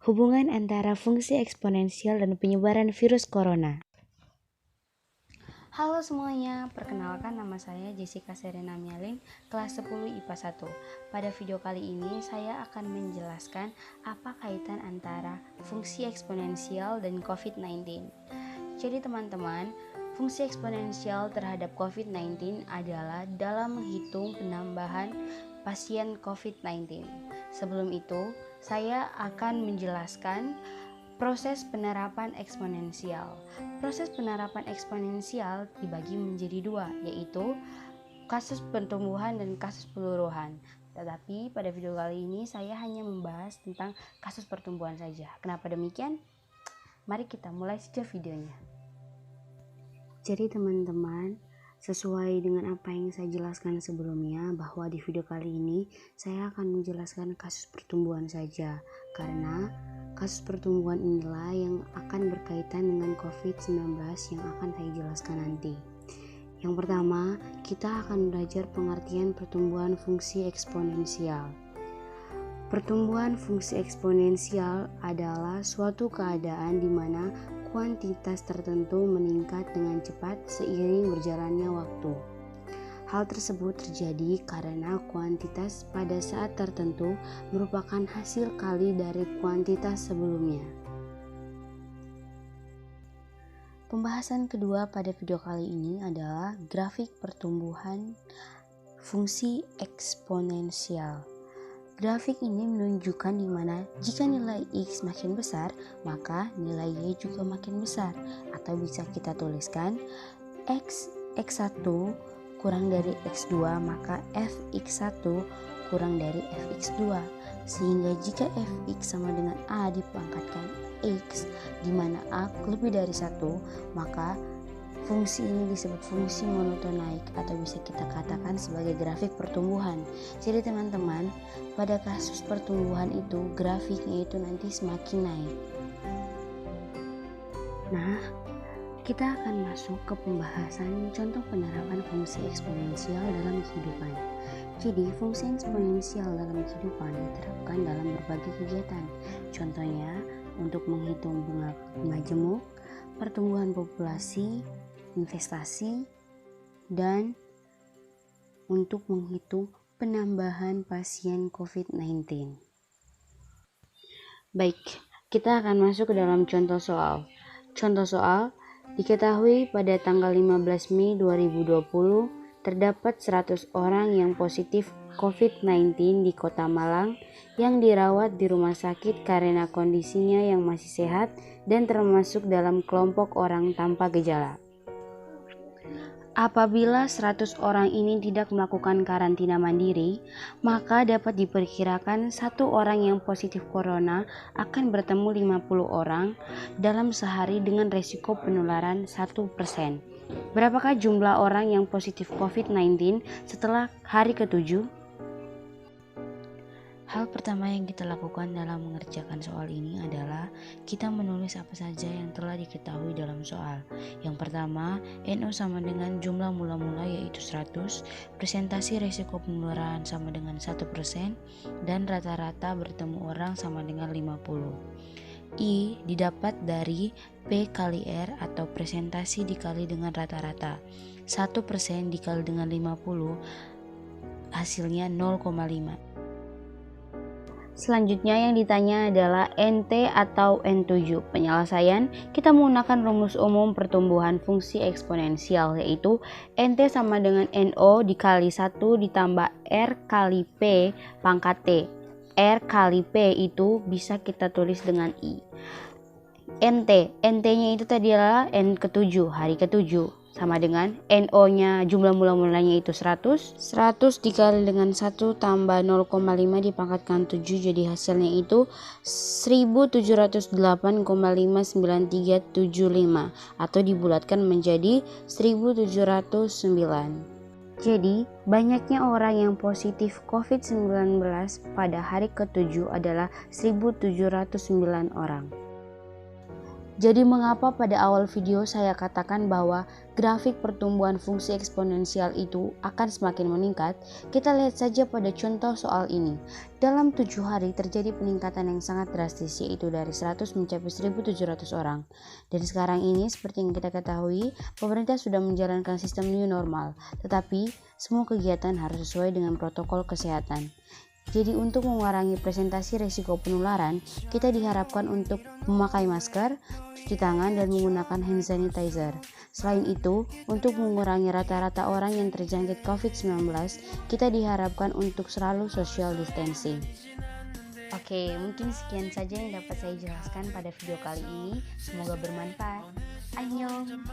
Hubungan antara fungsi eksponensial dan penyebaran virus corona. Halo semuanya, perkenalkan nama saya Jessica Serena Mialin, kelas 10 IPA 1. Pada video kali ini saya akan menjelaskan apa kaitan antara fungsi eksponensial dan COVID-19. Jadi teman-teman, fungsi eksponensial terhadap COVID-19 adalah dalam menghitung penambahan pasien COVID-19. Sebelum itu, saya akan menjelaskan proses penerapan eksponensial. Proses penerapan eksponensial dibagi menjadi dua, yaitu kasus pertumbuhan dan kasus peluruhan. Tetapi pada video kali ini saya hanya membahas tentang kasus pertumbuhan saja. Kenapa demikian? Mari kita mulai saja videonya. Jadi teman-teman, sesuai dengan apa yang saya jelaskan sebelumnya, bahwa di video kali ini saya akan menjelaskan kasus pertumbuhan saja, karena kasus pertumbuhan inilah yang akan berkaitan dengan COVID-19 yang akan saya jelaskan nanti. Yang pertama, kita akan belajar pengertian pertumbuhan fungsi eksponensial. Pertumbuhan fungsi eksponensial adalah suatu keadaan di mana kuantitas tertentu meningkat dengan cepat seiring berjalannya waktu. Hal tersebut terjadi karena kuantitas pada saat tertentu merupakan hasil kali dari kuantitas sebelumnya. Pembahasan kedua pada video kali ini adalah grafik pertumbuhan fungsi eksponensial. Grafik ini menunjukkan di mana jika nilai X makin besar, maka nilai Y juga makin besar. Atau bisa kita tuliskan X1 kurang dari X2, maka Fx1 kurang dari Fx2. Sehingga jika Fx sama dengan A dipangkatkan X, di mana A lebih dari 1, maka fungsi ini disebut fungsi monotonaik atau bisa kita katakan sebagai grafik pertumbuhan. Jadi teman-teman, pada kasus pertumbuhan itu grafiknya itu nanti semakin naik. Nah, kita akan masuk ke pembahasan contoh penerapan fungsi eksponensial dalam kehidupan. Jadi, fungsi eksponensial dalam kehidupan diterapkan dalam berbagai kegiatan. Contohnya, untuk menghitung bunga majemuk, pertumbuhan populasi, investasi, dan untuk menghitung penambahan pasien COVID-19. Baik, kita akan masuk ke dalam contoh soal. Contoh soal, diketahui pada tanggal 15 Mei 2020 terdapat 100 orang yang positif COVID-19 di Kota Malang yang dirawat di rumah sakit karena kondisinya yang masih sehat dan termasuk dalam kelompok orang tanpa gejala. Apabila 100 orang ini tidak melakukan karantina mandiri, maka dapat diperkirakan satu orang yang positif corona akan bertemu 50 orang dalam sehari dengan resiko penularan 1%. Berapakah jumlah orang yang positif COVID-19 setelah hari ke-7? Hal pertama yang kita lakukan dalam mengerjakan soal ini adalah kita menulis apa saja yang telah diketahui dalam soal. Yang pertama, NO sama dengan jumlah mula-mula yaitu 100, presentasi resiko penularan sama dengan 1%, dan rata-rata bertemu orang sama dengan 50. I didapat dari P kali R atau presentasi dikali dengan rata-rata. 1% dikali dengan 50 hasilnya 0,5. Selanjutnya yang ditanya adalah NT atau N7. Penyelesaian, kita menggunakan rumus umum pertumbuhan fungsi eksponensial, yaitu NT sama dengan NO dikali 1 ditambah R kali P pangkat T. R kali P itu bisa kita tulis dengan I. NT-nya itu tadi adalah N ke-7, hari ke-7. Sama dengan NO-nya jumlah mula-mulanya itu 100 dikali dengan 1 tambah 0,5 dipangkatkan 7, jadi hasilnya itu 1708,59375 atau dibulatkan menjadi 1709. Jadi, banyaknya orang yang positif COVID-19 pada hari ke-7 adalah 1709 orang. Jadi mengapa pada awal video saya katakan bahwa grafik pertumbuhan fungsi eksponensial itu akan semakin meningkat? Kita lihat saja pada contoh soal ini. Dalam 7 hari terjadi peningkatan yang sangat drastis, yaitu dari 100 mencapai 1.700 orang. Dan sekarang ini seperti yang kita ketahui, pemerintah sudah menjalankan sistem new normal, tetapi semua kegiatan harus sesuai dengan protokol kesehatan. Jadi untuk mengurangi presentasi risiko penularan, kita diharapkan untuk memakai masker, cuci tangan, dan menggunakan hand sanitizer. Selain itu, untuk mengurangi rata-rata orang yang terjangkit COVID-19, kita diharapkan untuk selalu social distancing. Oke, mungkin sekian saja yang dapat saya jelaskan pada video kali ini. Semoga bermanfaat. Annyeong!